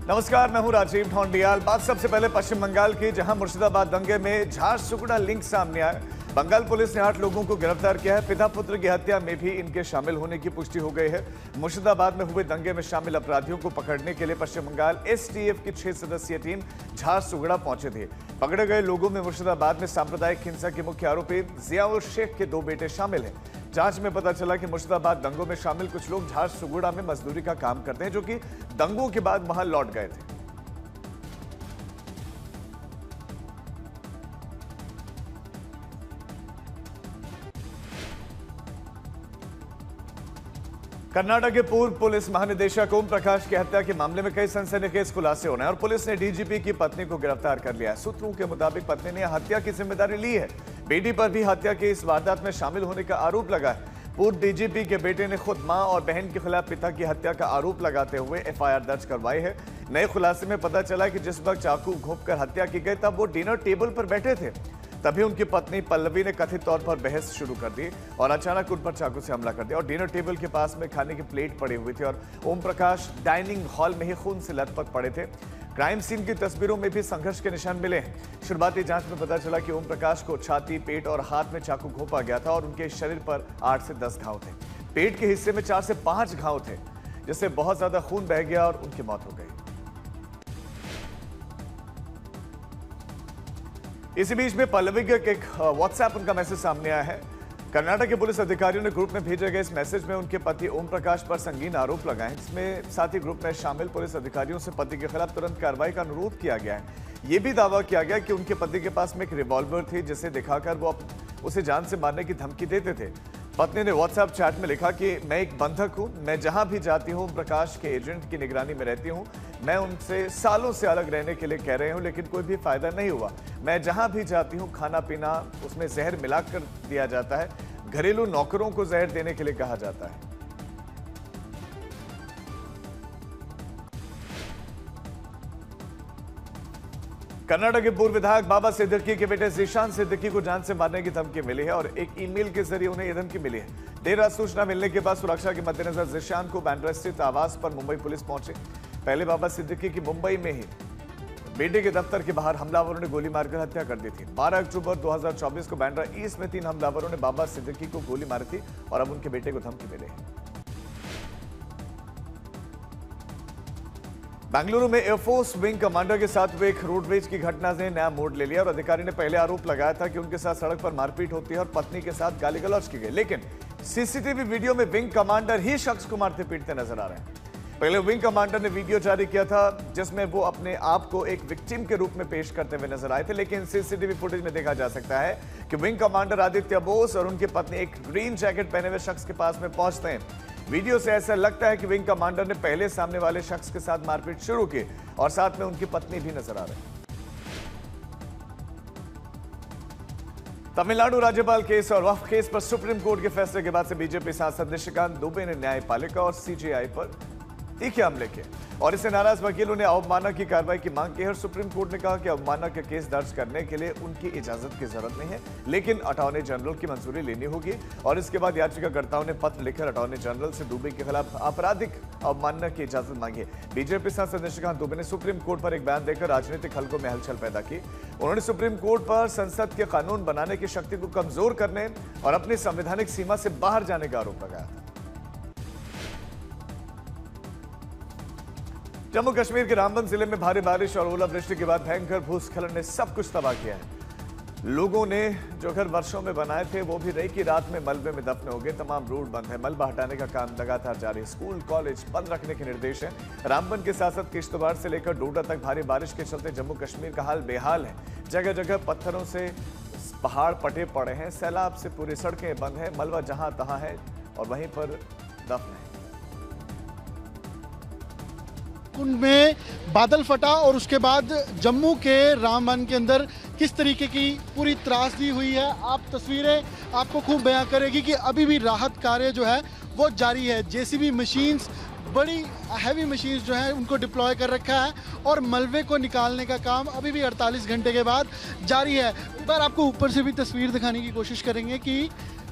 नमस्कार, मैं हूं राजीव ढोंडियाल। बात सबसे पहले पश्चिम बंगाल की, जहां मुर्शिदाबाद दंगे में झारसुगुड़ा लिंक सामने आया। बंगाल पुलिस ने 8 लोगों को गिरफ्तार किया है। पिता पुत्र की हत्या में भी इनके शामिल होने की पुष्टि हो गई है। मुर्शिदाबाद में हुए दंगे में शामिल अपराधियों को पकड़ने के लिए पश्चिम बंगाल एसटीएफ की 6 सदस्यीय टीम झारसुगुड़ा पहुंचे थे। पकड़े गए लोगों में मुर्शिदाबाद में सांप्रदायिक हिंसा के मुख्य आरोपी जियाउल शेख के 2 बेटे शामिल हैं। जांच में पता चला कि मुर्शिदाबाद दंगों में शामिल कुछ लोग झारसुगुड़ा में मजदूरी का काम करते हैं, जो कि दंगों के बाद वहां लौट गए थे। कर्नाटक के पूर्व पुलिस महानिदेशक ओम प्रकाश की हत्या के मामले में कई सनसनीखेज खुलासे होने और पुलिस ने डीजीपी की पत्नी को गिरफ्तार कर लिया है। सूत्रों के मुताबिक पत्नी ने हत्या की जिम्मेदारी ली है। बेटी पर भी हत्या के इस वारदात में शामिल होने का आरोप लगा है। पूर्व डीजीपी के बेटे ने खुद मां और बहन के खिलाफ पिता की हत्या का आरोप लगाते हुए एफआईआर दर्ज करवाई है। नए खुलासे में पता चला कि जिस वक्त चाकू घोंपकर हत्या की गई, तब वो डिनर टेबल पर बैठे थे। तभी उनकी पत्नी पल्लवी ने कथित तौर पर बहस शुरू कर दी और अचानक उन पर चाकू से हमला कर दिया और डिनर टेबल के पास में खाने की प्लेट पड़ी हुई थी और ओम प्रकाश डाइनिंग हॉल में ही खून से लथपथ पड़े थे। क्राइम सीन की तस्वीरों में भी संघर्ष के निशान मिले हैं। शुरुआती जांच में पता चला कि ओम प्रकाश को छाती, पेट और हाथ में चाकू घोंपा गया था और उनके शरीर पर 8 से 10 घाव थे। पेट के हिस्से में 4 से 5 घाव थे, जिससे बहुत ज्यादा खून बह गया और उनकी मौत हो गई। इसी बीच में पल्लवी का एक व्हाट्सएप उनका मैसेज सामने आया है। कर्नाटक के पुलिस अधिकारियों ने ग्रुप में भेजे गए इस मैसेज में उनके पति ओम प्रकाश पर संगीन आरोप लगाए। इसमें साथ ही ग्रुप में शामिल पुलिस अधिकारियों से पति के खिलाफ तुरंत कार्रवाई का अनुरोध किया गया है। यह भी दावा किया गया कि उनके पति के पास में एक रिवॉल्वर थी, जिसे दिखाकर वो उसे जान से मारने की धमकी देते थे। पत्नी ने व्हाट्सएप चैट में लिखा कि मैं एक बंधक हूं, मैं जहां भी जाती हूं प्रकाश के एजेंट की निगरानी में रहती हूं। मैं उनसे सालों से अलग रहने के लिए कह रहे हूं, लेकिन कोई भी फायदा नहीं हुआ। मैं जहां भी जाती हूं खाना पीना उसमें जहर मिलाकर दिया जाता है। घरेलू नौकरों को जहर देने के लिए कहा जाता है। कर्नाटक के पूर्व विधायक बाबा सिद्दीकी के बेटे जीशान सिद्दीकी को जान से मारने की धमकी मिली है और एक ईमेल के जरिए उन्हें यह धमकी मिली है। देर रात सूचना मिलने के बाद सुरक्षा के मद्देनजर जीशान को बांद्रा स्थित आवास पर मुंबई पुलिस पहुंची। पहले बाबा सिद्दीकी की मुंबई में ही बेटे के दफ्तर के बाहर हमलावरों ने गोली मारकर हत्या कर दी थी। 12 अक्टूबर 2024 को बांद्रा ईस्ट में 3 हमलावरों ने बाबा सिद्दीकी को गोली मारी थी और अब उनके बेटे को धमकी मिली है। बेंगलुरु में एयरफोर्स विंग कमांडर के साथ हुए एक रोडरेज की घटना ने नया मोड़ ले लिया और अधिकारी ने पहले आरोप लगाया था कि उनके साथ सड़क पर मारपीट होती है और पत्नी के साथ गाली गलौज की गई, लेकिन सीसीटीवी वीडियो में विंग कमांडर ही शख्स को मारते पीटते नजर आ रहे हैं। पहले विंग कमांडर ने वीडियो जारी किया था जिसमें वो अपने आप को एक विक्टिम के रूप में पेश करते हुए नजर आए थे, लेकिन सीसीटीवी फुटेज में देखा जा सकता है कि विंग कमांडर आदित्य बोस और उनकी पत्नी एक ग्रीन जैकेट पहने हुए शख्स के पास में पहुंचते हैं। वीडियो से ऐसा लगता है कि विंग कमांडर ने पहले सामने वाले शख्स के साथ मारपीट शुरू की और साथ में उनकी पत्नी भी नजर आ रही है। तमिलनाडु राज्यपाल केस और वक्फ केस पर सुप्रीम कोर्ट के फैसले के बाद से बीजेपी सांसद निशिकांत दुबे ने न्यायपालिका और सीजेआई पर तीखे हमले किए और इससे नाराज वकीलों ने अवमानना की कार्रवाई की मांग की है। सुप्रीम कोर्ट ने कहा कि अवमानना के केस दर्ज करने के लिए उनकी इजाजत की जरूरत नहीं है, लेकिन अटॉर्नी जनरल की मंजूरी लेनी होगी और इसके बाद याचिकाकर्ताओं ने पत्र लिखकर अटॉर्नी जनरल से दुबे के खिलाफ आपराधिक अवमानना की इजाजत मांगी है। बीजेपी सांसद निशिकांत दुबे ने सुप्रीम कोर्ट पर एक बयान देकर राजनीतिक हलकों में हलचल पैदा की। उन्होंने सुप्रीम कोर्ट पर संसद के कानून बनाने की शक्ति को कमजोर करने और अपनी संवैधानिक सीमा से बाहर जाने का आरोप लगाया था। जम्मू कश्मीर के रामबन जिले में भारी बारिश और ओलावृष्टि के बाद भयंकर भूस्खलन ने सब कुछ तबाह किया है। लोगों ने जो घर वर्षों में बनाए थे वो भी रही की रात में मलबे में दफन हो गए। तमाम रोड बंद है, मलबा हटाने का काम लगातार जारी है। स्कूल कॉलेज बंद रखने के निर्देश हैं। रामबन के साथ साथ किश्तवाड़ से लेकर डोडा तक भारी बारिश के चलते जम्मू कश्मीर का हाल बेहाल है। जगह जगह पत्थरों से पहाड़ पटे पड़े हैं। सैलाब से पूरी सड़कें बंद है, मलबा जहां तहां है और वहीं पर दफन है। उनमें बादल फटा और उसके बाद जम्मू के रामबन के अंदर किस तरीके की पूरी त्रासदी हुई है, आप तस्वीरें आपको खूब बयां करेगी कि अभी भी राहत कार्य जो है वो जारी है। जेसीबी मशीन्स, बड़ी हैवी मशीन्स जो हैं उनको डिप्लॉय कर रखा है और मलबे को निकालने का काम अभी भी 48 घंटे के बाद जारी है। एक बार आपको ऊपर से भी तस्वीर दिखाने की कोशिश करेंगे कि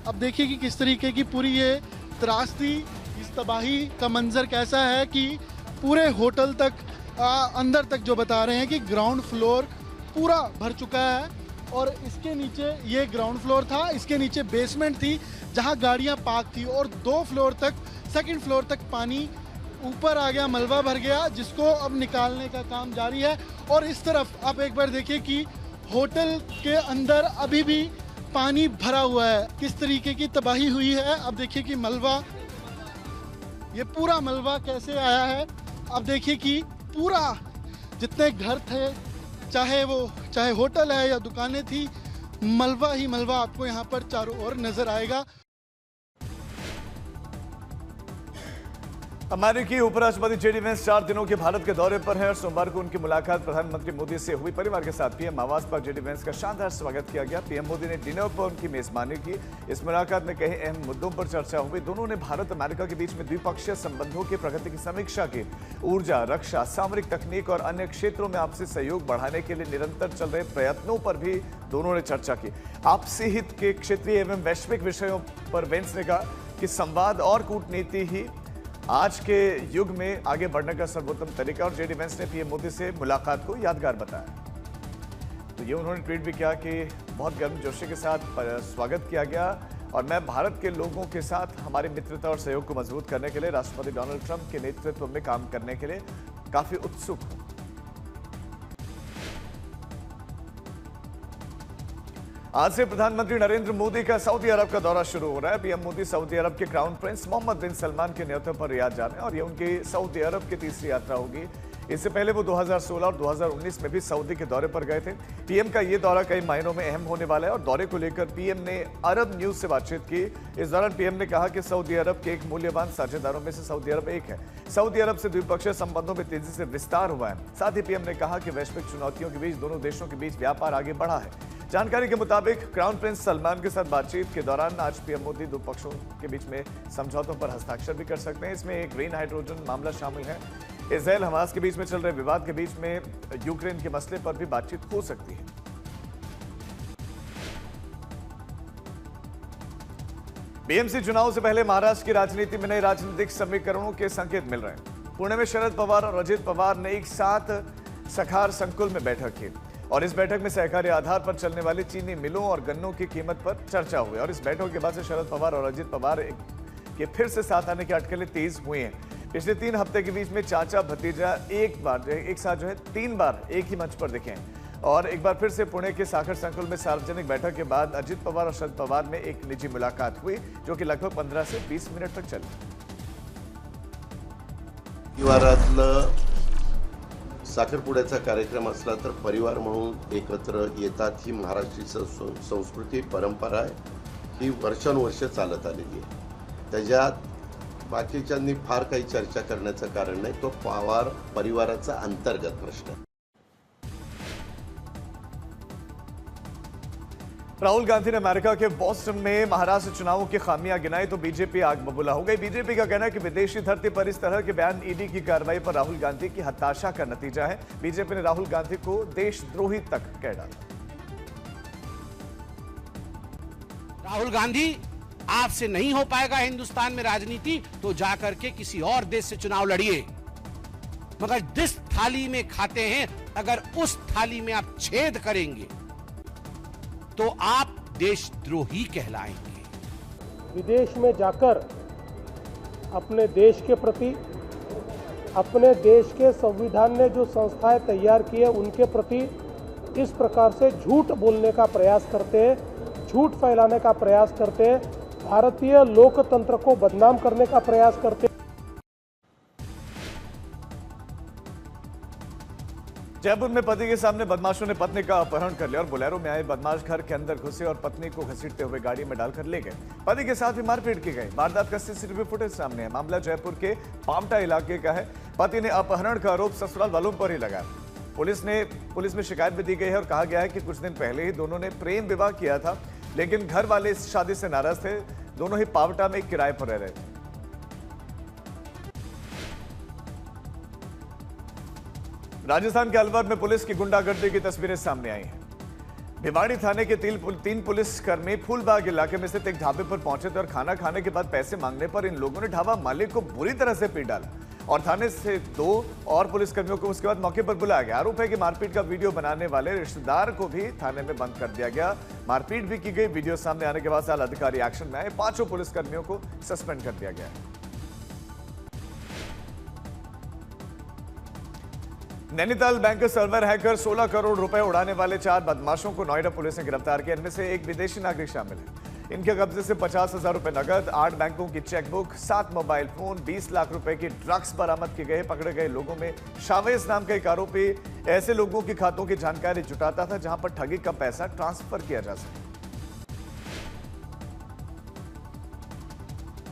अब देखिए कि किस तरीके की पूरी ये त्रासदी, इस तबाही का मंजर कैसा है कि पूरे होटल तक अंदर तक जो बता रहे हैं कि ग्राउंड फ्लोर पूरा भर चुका है और इसके नीचे ये ग्राउंड फ्लोर था, इसके नीचे बेसमेंट थी जहां गाड़ियां पार्क थी और 2 फ्लोर तक, सेकंड फ्लोर तक पानी ऊपर आ गया, मलबा भर गया, जिसको अब निकालने का काम जारी है। और इस तरफ आप एक बार देखिए कि होटल के अंदर अभी भी पानी भरा हुआ है, किस तरीके की तबाही हुई है। अब देखिए कि मलबा, ये पूरा मलबा कैसे आया है। अब देखिए कि पूरा जितने घर थे, चाहे होटल है या दुकानें थी, मलबा ही मलबा आपको यहाँ पर चारों ओर नजर आएगा। अमेरिकी उपराष्ट्रपति जेडी वेंस 4 दिनों के भारत के दौरे पर हैं और सोमवार को उनकी मुलाकात प्रधानमंत्री मोदी से हुई। परिवार के साथ पीएम आवास पर जेडी वेंस का शानदार स्वागत किया गया। पीएम मोदी ने डिनर पर उनकी मेजबानी की। इस मुलाकात में कई अहम मुद्दों पर चर्चा हुई। दोनों ने भारत अमेरिका के बीच में द्विपक्षीय संबंधों की प्रगति की समीक्षा की। ऊर्जा, रक्षा, सामरिक तकनीक और अन्य क्षेत्रों में आपसी सहयोग बढ़ाने के लिए निरंतर चल रहे प्रयत्नों पर भी दोनों ने चर्चा की। आपसी हित के क्षेत्रीय एवं वैश्विक विषयों पर वेंस ने कहा कि संवाद और कूटनीति ही आज के युग में आगे बढ़ने का सर्वोत्तम तरीका। और जेडी वेंस ने पीएम मोदी से मुलाकात को यादगार बताया। तो ये उन्होंने ट्वीट भी किया कि बहुत गर्मजोशी के साथ स्वागत किया गया और मैं भारत के लोगों के साथ हमारी मित्रता और सहयोग को मजबूत करने के लिए राष्ट्रपति डोनाल्ड ट्रंप के नेतृत्व में काम करने के लिए काफी उत्सुक हूं। आज से प्रधानमंत्री नरेंद्र मोदी का सऊदी अरब का दौरा शुरू हो रहा है। पीएम मोदी सऊदी अरब के क्राउन प्रिंस मोहम्मद बिन सलमान के नेतृत्व पर रियाद जा रहे हैं और ये उनकी सऊदी अरब की तीसरी यात्रा होगी। इससे पहले वो 2016 और 2019 में भी सऊदी के दौरे पर गए थे। पीएम का ये दौरा कई मायनों में अहम होने वाला है और दौरे को लेकर पीएम ने अरब न्यूज से बातचीत की। इस दौरान पीएम ने कहा कि सऊदी अरब के एक मूल्यवान साझेदारों में से सऊदी अरब एक है। सऊदी अरब से द्विपक्षीय संबंधों में तेजी से विस्तार हुआ है। साथ ही पीएम ने कहा कि वैश्विक चुनौतियों के बीच दोनों देशों के बीच व्यापार आगे बढ़ा है। जानकारी के मुताबिक क्राउन प्रिंस सलमान के साथ बातचीत के दौरान आज पीएम मोदी दो पक्षों के बीच में समझौतों पर हस्ताक्षर भी कर सकते हैं। इसमें एक ग्रीन हाइड्रोजन मामला शामिल है। इजरायल हमास के बीच में चल रहे विवाद के बीच में यूक्रेन के मसले पर भी बातचीत हो सकती है। बीएमसी चुनाव से पहले महाराष्ट्र की राजनीति में नए राजनीतिक समीकरणों के संकेत मिल रहे हैं। पुणे में शरद पवार और अजित पवार ने एक साथ सखार संकुल में बैठक की और इस बैठक में सहकारी आधार पर चलने वाली चीनी मिलों और गन्नों की कीमत पर चर्चा हुई। और इस बैठक के बाद से शरद पवार और अजित पवार के फिर से साथ आने की अटकलें तेज हुई हैं। पिछले 3 हफ्ते के बीच में चाचा भतीजा एक साथ 3 बार एक ही मंच पर दिखे और एक बार फिर से पुणे के साखर संकुल में सार्वजनिक बैठक के बाद अजित पवार और शरद पवार में एक निजी मुलाकात हुई जो कि लगभग 15 से 20 मिनट तक चली। साखरपुड्याचा कार्यक्रम असला तर परिवार म्हणून एकत्र येतात। ही महाराष्ट्रीय संस्कृती परंपरा आहे, ही वर्षानुवर्ष चालत आलेली आहे। त्याच्यात बाकीच्यांनी फार काही चर्चा करण्याचं कारण नाही, तो पवार परिवाराचा अंतर्गत प्रश्न आहे। राहुल गांधी ने अमेरिका के बोस्टन में महाराष्ट्र चुनावों की खामियां गिनाई तो बीजेपी आग बबूला हो गई। बीजेपी का कहना है कि विदेशी धरती पर इस तरह के बयान ईडी की कार्रवाई पर राहुल गांधी की हताशा का नतीजा है। बीजेपी ने राहुल गांधी को देशद्रोही तक कह डाला। राहुल गांधी, आपसे नहीं हो पाएगा हिंदुस्तान में राजनीति तो जाकर के किसी और देश से चुनाव लड़िए, मगर जिस थाली में खाते हैं अगर उस थाली में आप छेद करेंगे तो आप देशद्रोही कहलाएंगे। विदेश में जाकर अपने देश के प्रति, अपने देश के संविधान ने जो संस्थाएं तैयार की है उनके प्रति इस प्रकार से झूठ बोलने का प्रयास करते हैं, झूठ फैलाने का प्रयास करते हैं, भारतीय लोकतंत्र को बदनाम करने का प्रयास करते हैं। जयपुर में पति के सामने बदमाशों ने पत्नी का अपहरण कर लिया और बोलेरो में आए बदमाश घर के अंदर घुसे और पत्नी को घसीटते हुए गाड़ी में डालकर ले गए। पति के साथ भी मारपीट की गई। वारदात का सीसीटीवी फुटेज सामने है। मामला जयपुर के पावटा इलाके का है। पति ने अपहरण का आरोप ससुराल वालों पर ही लगाया। पुलिस में शिकायत भी दी गई है और कहा गया है कि कुछ दिन पहले ही दोनों ने प्रेम विवाह किया था, लेकिन घर वाले इस शादी से नाराज थे। दोनों ही पावटा में किराए पर रह रहे थे। राजस्थान के अलवर में पुलिस की गुंडागर्दी की तस्वीरें सामने आई हैं। भिवाड़ी थाने के 3 पुलिसकर्मी फूलबाग इलाके में स्थित एक ढाबे पर पहुंचे थे और खाना खाने के बाद पैसे मांगने पर इन लोगों ने ढाबा मालिक को बुरी तरह से पीट डाला। और थाने से 2 और पुलिसकर्मियों को उसके बाद मौके पर बुलाया गया। आरोप है कि मारपीट का वीडियो बनाने वाले रिश्तेदार को भी थाने में बंद कर दिया गया। मारपीट भी की गई। वीडियो सामने आने के बाद साल अधिकारी एक्शन में आए। 5 पुलिसकर्मियों को सस्पेंड कर दिया गया है। Nainital bank server hacker 16 crore रुपए उड़ाने वाले 4 बदमाशों को नोएडा पुलिस ने गिरफ्तार किया। इनमें से एक विदेशी नागरिक शामिल है। इनके कब्जे से 50,000 रुपए नकद, 8 बैंकों की चेकबुक, 7 मोबाइल फोन, 20 लाख रुपए की ड्रग्स बरामद किए गए। पकड़े गए लोगों में शावेज नाम का एक आरोपी ऐसे लोगों के खातों की जानकारी जुटाता था जहां पर ठगी का पैसा ट्रांसफर किया जा सके।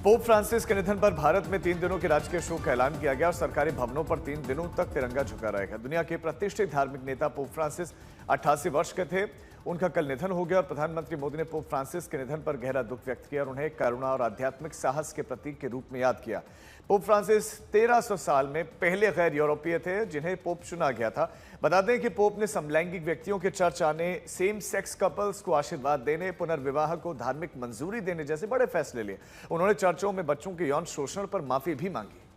पोप फ्रांसिस के निधन पर भारत में 3 दिनों के राजकीय शोक का ऐलान किया गया और सरकारी भवनों पर 3 दिनों तक तिरंगा झुका रहेगा। दुनिया के प्रतिष्ठित धार्मिक नेता पोप फ्रांसिस 88 वर्ष के थे। उनका कल निधन हो गया और प्रधानमंत्री मोदी ने पोप फ्रांसिस के निधन पर गहरा दुख व्यक्त किया और उन्हें करुणा और आध्यात्मिक साहस के प्रतीक के रूप में याद किया। पोप फ्रांसिस 1300 साल में पहले गैर यूरोपीय थे जिन्हें पोप चुना गया था। बता दें कि पोप ने समलैंगिक व्यक्तियों के चर्च आने, सेम सेक्स कपल्स को आशीर्वाद देने, पुनर्विवाह को धार्मिक मंजूरी देने जैसे बड़े फैसले लिए। उन्होंने चर्चों में बच्चों के यौन शोषण पर माफी भी मांगी।